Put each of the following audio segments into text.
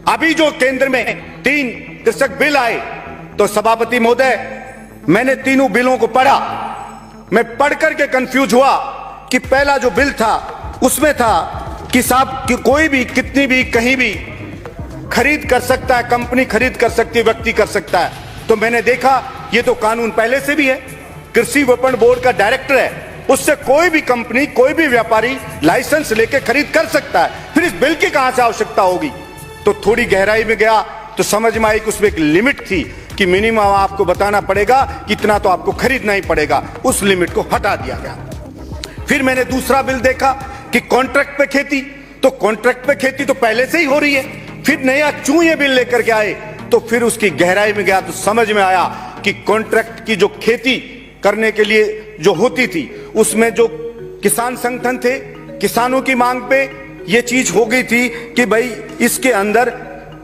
अभी जो केंद्र में 3 कृषक बिल आए, तो सभापति महोदय, मैंने तीनों बिलों को पढ़ा। मैं पढ़ करके कंफ्यूज हुआ कि पहला जो बिल था उसमें था कि साहब कि कोई भी कितनी भी कहीं भी खरीद कर सकता है, कंपनी खरीद कर सकती है, व्यक्ति कर सकता है। तो मैंने देखा ये तो कानून पहले से भी है, कृषि विपणन बोर्ड का डायरेक्टर है, उससे कोई भी कंपनी, कोई भी व्यापारी लाइसेंस लेके खरीद कर सकता है, फिर इस बिल की कहां से आवश्यकता होगी। तो थोड़ी गहराई में गया तो समझ में आई कि उसमें एक लिमिट थी कि मिनिमम आपको बताना पड़ेगा कि इतना तो आपको खरीदना ही पड़ेगा, उस लिमिट को हटा दिया गया। फिर मैंने दूसरा बिल देखा कि कॉन्ट्रैक्ट पे खेती, तो कॉन्ट्रैक्ट पे खेती तो पहले से ही हो रही है। फिर नया क्यों ये बिल लेकर के आए, तो फिर उसकी गहराई में गया तो समझ में आया कि कॉन्ट्रैक्ट की जो खेती करने के लिए जो होती थी, उसमें जो किसान संगठन थे, किसानों की मांग पे ये चीज हो गई थी कि भाई इसके अंदर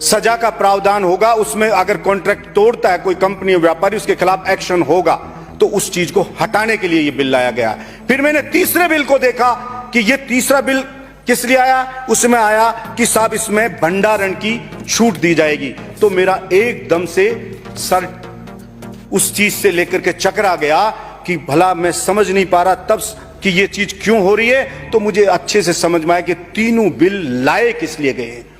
सजा का प्रावधान होगा, उसमें अगर कॉन्ट्रैक्ट तोड़ता है कोई कंपनी, व्यापारी, उसके खिलाफ एक्शन होगा। तो उस चीज को हटाने के लिए ये बिल लाया गया। फिर मैंने तीसरे बिल को देखा कि ये तीसरा बिल किस लिए आया, उसमें आया कि साहब इसमें भंडारण की छूट दी जाएगी। तो मेरा एकदम से सर उस चीज से लेकर के चकरा गया कि भला मैं समझ नहीं पा रहा तब कि ये चीज क्यों हो रही है। तो मुझे अच्छे से समझ में आया कि तीनों बिल लाए किस लिए गए हैं।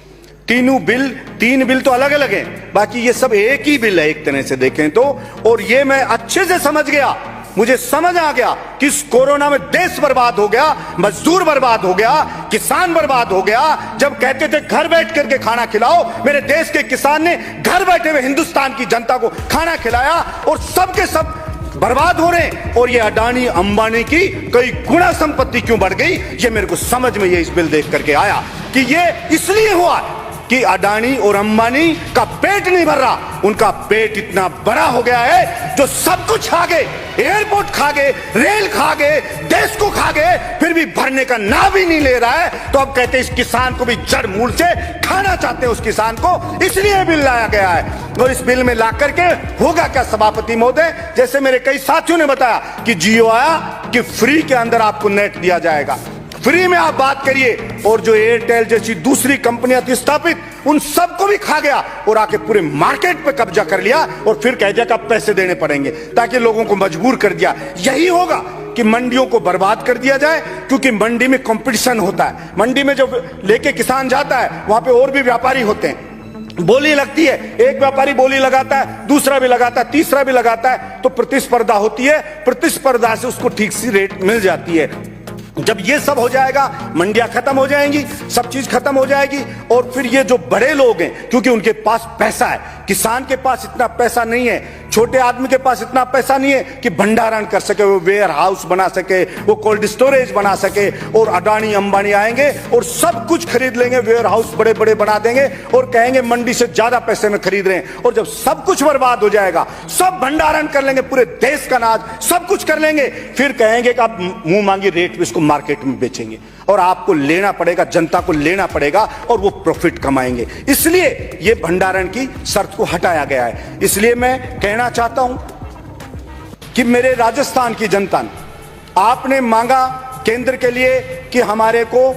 तीन बिल तो अलग अलग हैं, बाकी ये सब एक ही बिल है एक तरह से देखें तो। और ये मैं अच्छे से समझ गया, मुझे समझ आ गया कि इस कोरोना में देश बर्बाद हो गया, मजदूर बर्बाद हो गया, किसान बर्बाद हो गया। जब कहते थे घर बैठ करके खाना खिलाओ, मेरे देश के किसान ने घर बैठे हुए हिंदुस्तान की जनता को खाना खिलाया, और सबके सब बर्बाद हो रहे हैं। और ये अडानी अंबानी की कई गुना संपत्ति क्यों बढ़ गई, ये मेरे को समझ में ये इस बिल देख करके आया कि ये इसलिए हुआ कि अडानी और अंबानी का पेट नहीं भर रहा, उनका पेट इतना बड़ा हो गया है जो सब कुछ खा गए, एयरपोर्ट खा गए, रेल खा गए, देश को खा गए, फिर भी भरने का नाम ही नहीं ले रहा है। तो अब कहते हैं इस किसान को भी जड़ मूल से खाना चाहते हैं, उस किसान को, इसलिए बिल लाया गया है। और इस बिल में ला करके होगा क्या सभापति महोदय, जैसे मेरे कई साथियों ने बताया कि जियो आया कि फ्री के अंदर आपको नेट दिया जाएगा, फ्री में आप बात करिए। और जो एयरटेल जैसी दूसरी कंपनियां थी स्थापित, उन सबको भी खा गया और आके पूरे मार्केट पे कब्जा कर लिया, और फिर कह दिया कि अब पैसे देने पड़ेंगे, ताकि लोगों को मजबूर कर दिया। यही होगा कि मंडियों को बर्बाद कर दिया जाए, क्योंकि मंडी में कंपटीशन होता है। मंडी में जब लेके किसान जाता है, वहां पे और भी व्यापारी होते हैं, बोली लगती है, एक व्यापारी बोली लगाता है, दूसरा भी लगाता है, तीसरा भी लगाता है, तो प्रतिस्पर्धा होती है, प्रतिस्पर्धा से उसको ठीक सी रेट मिल जाती है। जब ये सब हो जाएगा, मंडियां खत्म हो जाएंगी, सब चीज खत्म हो जाएगी, और फिर ये जो बड़े लोग हैं, क्योंकि उनके पास पैसा है, किसान के पास इतना पैसा नहीं है, छोटे आदमी के पास इतना पैसा नहीं है कि भंडारण कर सके, वो वेयर हाउस बना सके, वो कोल्ड स्टोरेज बना सके। और अडानी अंबानी आएंगे और सब कुछ खरीद लेंगे, वेयर हाउस बड़े बड़े बना देंगे, और कहेंगे मंडी से ज्यादा पैसे में खरीद रहे हैं। और जब सब कुछ बर्बाद हो जाएगा, सब भंडारण कर लेंगे, पूरे देश का अनाज सब कुछ कर लेंगे, फिर कहेंगे कि आप मुंह मांगी रेट पे इसको मार्केट में बेचेंगे, और आपको लेना पड़ेगा, जनता को लेना पड़ेगा, और वो प्रॉफिट कमाएंगे। इसलिए ये भंडारण की शर्त को हटाया गया है। इसलिए मैं कहना चाहता हूं कि मेरे राजस्थान की जनता ने, आपने मांगा केंद्र के लिए कि हमारे को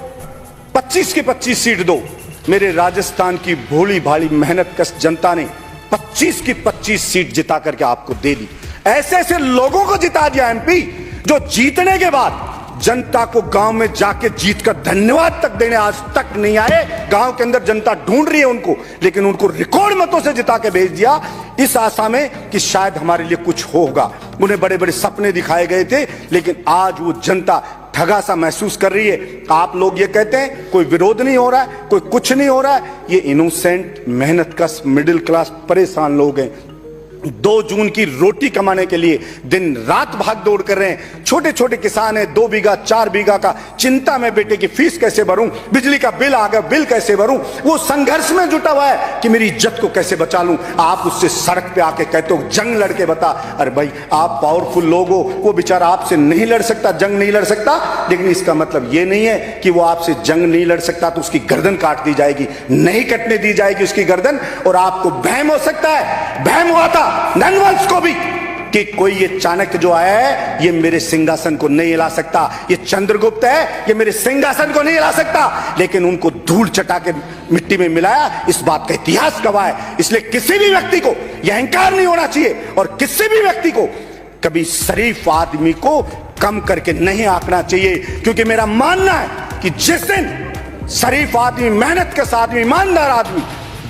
25 की 25 सीट दो। मेरे राजस्थान की भोली भाली मेहनत कश जनता ने 25 की 25 सीट जिता करके आपको दे दी। ऐसे ऐसे लोगों को जिता दिया एमपी, जो जीतने के बाद जनता को गांव में जाके जीत कर धन्यवाद तक देने आज तक नहीं आए। गांव के अंदर जनता ढूंढ रही है उनको, लेकिन उनको रिकॉर्ड मतों से जिता के भेज दिया, इस आशा में कि शायद हमारे लिए कुछ होगा। उन्हें बड़े बड़े सपने दिखाए गए थे, लेकिन आज वो जनता ठगा सा महसूस कर रही है। आप लोग ये कहते हैं कोई विरोध नहीं हो रहा है, कोई कुछ नहीं हो रहा है, ये इनोसेंट मेहनत कश मिडिल क्लास परेशान लोग हैं। 2 जून की रोटी कमाने के लिए दिन रात भाग दौड़ कर रहे हैं। छोटे छोटे किसान हैं, 2 बीघा 4 बीघा का, चिंता में बेटे की फीस कैसे भरूं, बिजली का बिल आ गया, बिल कैसे भरूं। वो संघर्ष में जुटा हुआ है कि मेरी इज्जत को कैसे बचा लूं। आप उससे सड़क पे आके कहते हो जंग लड़के बता, अरे भाई आप पावरफुल लोग हो, वो बेचारा आपसे नहीं लड़ सकता, जंग नहीं लड़ सकता, लेकिन इसका मतलब ये नहीं है कि वो आपसे जंग नहीं लड़ सकता तो उसकी गर्दन काट दी जाएगी, नहीं कटने दी जाएगी उसकी गर्दन। और आपको वहम हो सकता है, वहम हुआ था ननवंश को भी कि कोई ये चाणक्य जो आया है ये मेरे सिंहासन को नहीं हिला सकता, ये चंद्रगुप्त है ये मेरे सिंहासन को नहीं हिला सकता, लेकिन उनको धूल चटा के मिट्टी में मिलाया, इस बात का इतिहास गवाह है। इसलिए किसी भी व्यक्ति को यह अहंकार नहीं होना चाहिए और किसी भी व्यक्ति को कभी शरीफ आदमी को कम करके नहीं आंकना चाहिए, क्योंकि मेरा मानना है कि जिस दिन शरीफ आदमी, मेहनतकश आदमी, ईमानदार आदमी,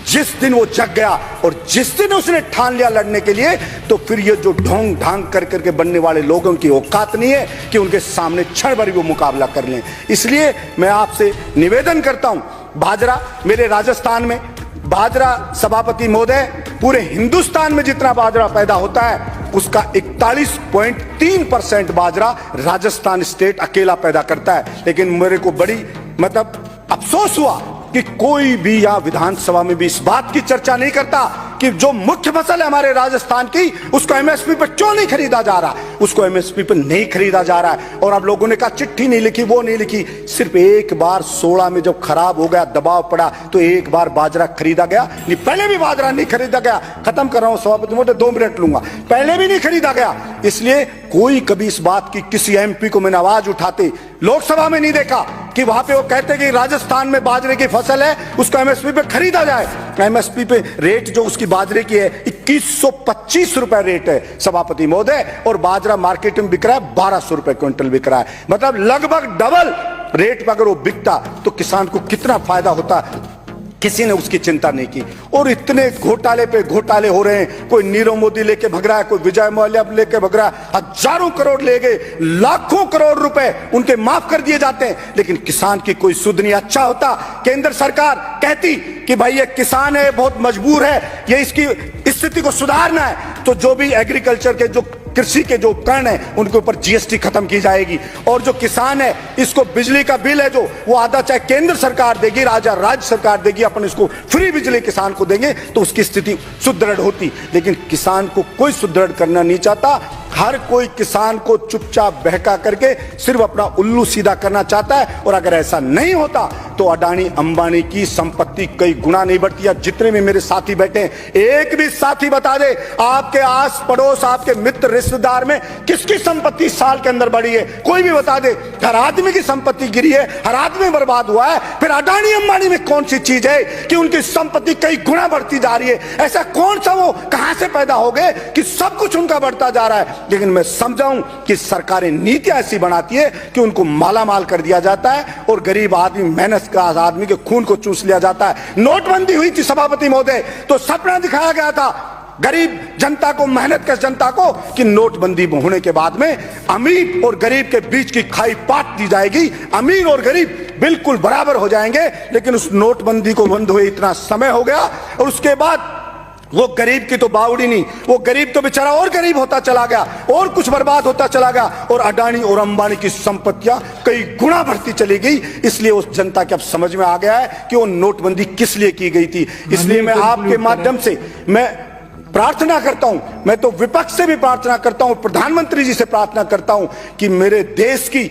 जिस दिन वो जग गया और जिस दिन उसने ठान लिया लड़ने के लिए, तो फिर ये जो ढोंग ढांग कर करके बनने वाले लोगों की औकात नहीं है कि उनके सामने क्षण भर भी वो मुकाबला कर लें। इसलिए मैं आपसे निवेदन करता हूं, बाजरा मेरे राजस्थान में, बाजरा सभापति महोदय, पूरे हिंदुस्तान में जितना बाजरा पैदा होता है उसका 41.3% बाजरा राजस्थान स्टेट अकेला पैदा करता है। लेकिन मेरे को बड़ी अफसोस हुआ कि कोई भी यहां विधानसभा में भी इस बात की चर्चा नहीं करता कि जो मुख्य फसल है हमारे राजस्थान की, उसको एमएसपी पर क्यों नहीं खरीदा जा रहा, उसको एमएसपी पर नहीं खरीदा जा रहा है। और अब लोगों ने कहा चिट्ठी नहीं लिखी, वो नहीं लिखी, सिर्फ एक बार 16 में जब खराब हो गया, दबाव पड़ा, तो एक बार बाजरा खरीदा गया, नहीं पहले भी बाजरा नहीं खरीदा गया। खत्म कर रहा हूं सभापति महोदय, 2 मिनट लूंगा, पहले भी नहीं खरीदा गया। इसलिए कोई कभी इस बात की किसी एमपी को मैंने आवाज उठाते लोकसभा में नहीं देखा कि वहां पे वो कहते कि राजस्थान में बाजरे की फसल है उसको एमएसपी पे खरीदा जाए। एमएसपी पे रेट जो उसकी बाजरे की है 2125 रुपए रेट है सभापति महोदय, और बाजरा मार्केट में बिक रहा है 1200 रुपए क्विंटल बिक रहा है, मतलब लगभग डबल रेट पे अगर वो बिकता तो किसान को कितना फायदा होता, किसी ने उसकी चिंता नहीं की। और इतने घोटाले पे घोटाले हो रहे हैं, कोई नीरव मोदी लेके भग रहा है, कोई विजय माल्या लेके भग रहा है, हजारों करोड़ ले गए, लाखों करोड़ रुपए उनके माफ कर दिए जाते हैं, लेकिन किसान की कोई सुध नहीं। अच्छा होता केंद्र सरकार कहती कि भाई ये किसान है, बहुत मजबूर है, ये इसकी स्थिति को सुधारना है, तो जो भी एग्रीकल्चर के जो कृषि के जो उपकरण है उनके ऊपर जीएसटी खत्म की जाएगी, और जो किसान है इसको बिजली का बिल है जो वो आधा चाहे केंद्र सरकार देगी, राज्य सरकार देगी, अपन इसको फ्री बिजली किसान को देंगे, तो उसकी स्थिति सुदृढ़ होती। लेकिन किसान को कोई सुदृढ़ करना नहीं चाहता, हर कोई किसान को चुपचाप बहका करके सिर्फ अपना उल्लू सीधा करना चाहता है। और अगर ऐसा नहीं होता तो अडानी अंबानी की संपत्ति कई गुना नहीं बढ़ती। जितने भी मेरे साथी बैठे हैं, एक भी साथी बता दे आपके आस पड़ोस, आपके मित्र रिश्तेदार में किसकी संपत्ति साल के अंदर बढ़ी है, कोई भी बता दे। हर आदमी की संपत्ति गिरी है, हर आदमी बर्बाद हुआ है, फिर अडानी अंबानी में कौन सी चीज है कि उनकी संपत्ति कई गुना बढ़ती जा रही है? ऐसा कौन सा वो कहां से पैदा हो गए कि सब कुछ उनका बढ़ता जा रहा है? लेकिन मैं समझाऊं कि सरकारें नीतियां ऐसी बनाती है कि उनको मालामाल कर दिया जाता है और गरीब आदमी, मेहनत का आदमी के खून को चूस लिया जाता है। नोटबंदी हुई थी सभापति महोदय, तो सपना दिखाया गया था गरीब जनता को, मेहनतकश जनता को, कि नोटबंदी होने के बाद में अमीर और गरीब के बीच की खाई पाट दी जाएगी, अमीर और गरीब बिल्कुल बराबर हो जाएंगे। लेकिन उस नोटबंदी को बंद हुए इतना समय हो गया और उसके बाद वो गरीब की तो बावड़ी नहीं, वो गरीब तो बेचारा और गरीब होता चला गया और कुछ बर्बाद होता चला गया, और अडानी और अंबानी की संपत्तियां कई गुना बढ़ती चली गई। इसलिए उस जनता के अब समझ में आ गया है कि वो नोटबंदी किस लिए की गई थी। इसलिए मैं आपके माध्यम से मैं प्रार्थना करता हूं, मैं तो विपक्ष से भी प्रार्थना करता हूं, प्रधानमंत्री जी से प्रार्थना करता हूं कि मेरे देश की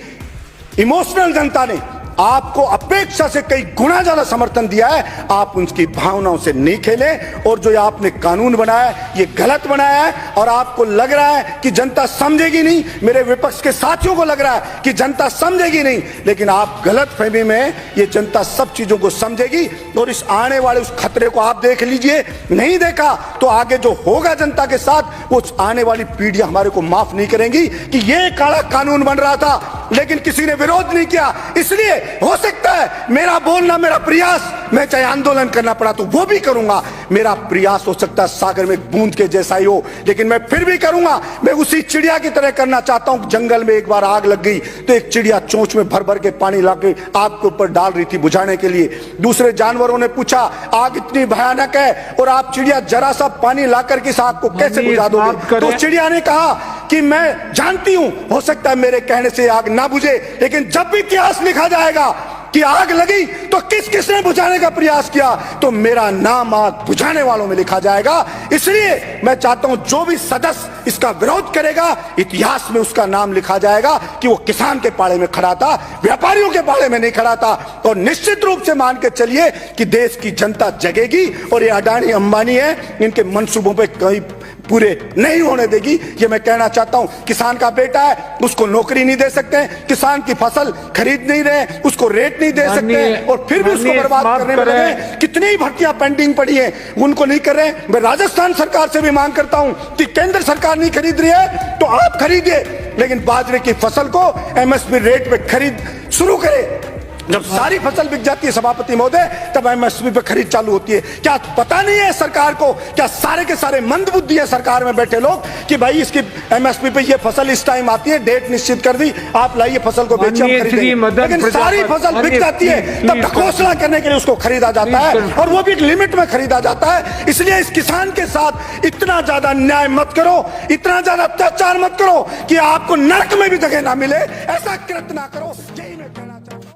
इमोशनल जनता ने आपको अपेक्षा से कई गुना ज्यादा समर्थन दिया है, आप उनकी भावनाओं से नहीं खेलें। और जो आपने कानून बनाया है ये गलत बनाया है, और आपको लग रहा है कि जनता समझेगी नहीं, मेरे विपक्ष के साथियों को लग रहा है कि जनता समझेगी नहीं, लेकिन आप गलत फहमी में, ये जनता सब चीजों को समझेगी। और इस आने वाले उस खतरे को आप देख लीजिए, नहीं देखा तो आगे जो होगा जनता के साथ, वो आने वाली पीढ़ियां हमारे को माफ नहीं करेंगी कि ये काला कानून बन रहा था लेकिन किसी ने विरोध नहीं किया। इसलिए हो सकता है मेरा बोलना, मेरा प्रयास, मैं चाहे आंदोलन करना पड़ा तो वो भी करूंगा, मेरा प्रयास हो सकता है सागर में बूंद के जैसा ही हो, लेकिन मैं फिर भी करूंगा। मैं उसी चिड़िया की तरह करना चाहता हूं। जंगल में एक बार आग लग गई तो एक चिड़िया चोंच में भर भर के पानी लाके आग के ऊपर डाल रही थी बुझाने के लिए। दूसरे जानवरों ने पूछा आग इतनी भयानक है और आप चिड़िया जरा सा पानी ला करके इस आग को कैसे बुझा दोगे? तो चिड़िया ने कहा कि मैं जानती हूं हो सकता है मेरे कहने से आग ना बुझे, लेकिन जब भी इतिहास लिखा जाएगा कि आग लगी तो किस किसने बुझाने का प्रयास किया, तो मेरा नाम आग बुझाने वालों में लिखा जाएगा। इसलिए मैं चाहता हूं जो भी सदस्य इसका विरोध करेगा, इतिहास में उसका नाम लिखा जाएगा कि वो किसान के पाले में खड़ा था, व्यापारियों के पाले में नहीं खड़ा था। और निश्चित रूप से मान के चलिए कि देश की जनता जगेगी और ये अडानी अंबानी है, इनके मंसूबों पर कहीं पूरे नहीं होने देगी। ये मैं कहना चाहता हूं। किसान का बेटा है, उसको नौकरी नहीं दे सकते हैं, किसान की फसल खरीद नहीं रहे, उसको रेट नहीं दे सकते हैं, और फिर भी उसको बर्बाद करने में लगे। कितनी ही भर्तियां पेंडिंग पड़ी हैं, उनको नहीं कर रहे। मैं राजस्थान सरकार से भी मांग करता हूं कि केंद्र सरकार नहीं खरीद रही है तो आप खरीदिए, लेकिन बाजरे की फसल को एमएसपी रेट पे खरीद शुरू करें। जब सारी फसल बिक जाती है सभापति महोदय, तब एमएसपी पे खरीद चालू होती है। क्या पता नहीं है सरकार को? क्या सारे के सारे मंदबुद्धि है सरकार में बैठे लोग कि भाई इसकी एमएसपी पे ये फसल इस टाइम आती है, डेट निश्चित कर दी, आप लाइए फसल को बेचिए, हम खरीदेंगे। लेकिन सारी फसल बिक जाती है, तब घोषणा करने के लिए उसको खरीदा जाता है, और वो भी एक लिमिट में खरीदा जाता है। इसलिए इस किसान के साथ इतना ज्यादा अन्याय मत करो, इतना ज्यादा अत्याचार मत करो कि आपको नरक में भी जगह ना मिले। ऐसा कृत्य ना करो।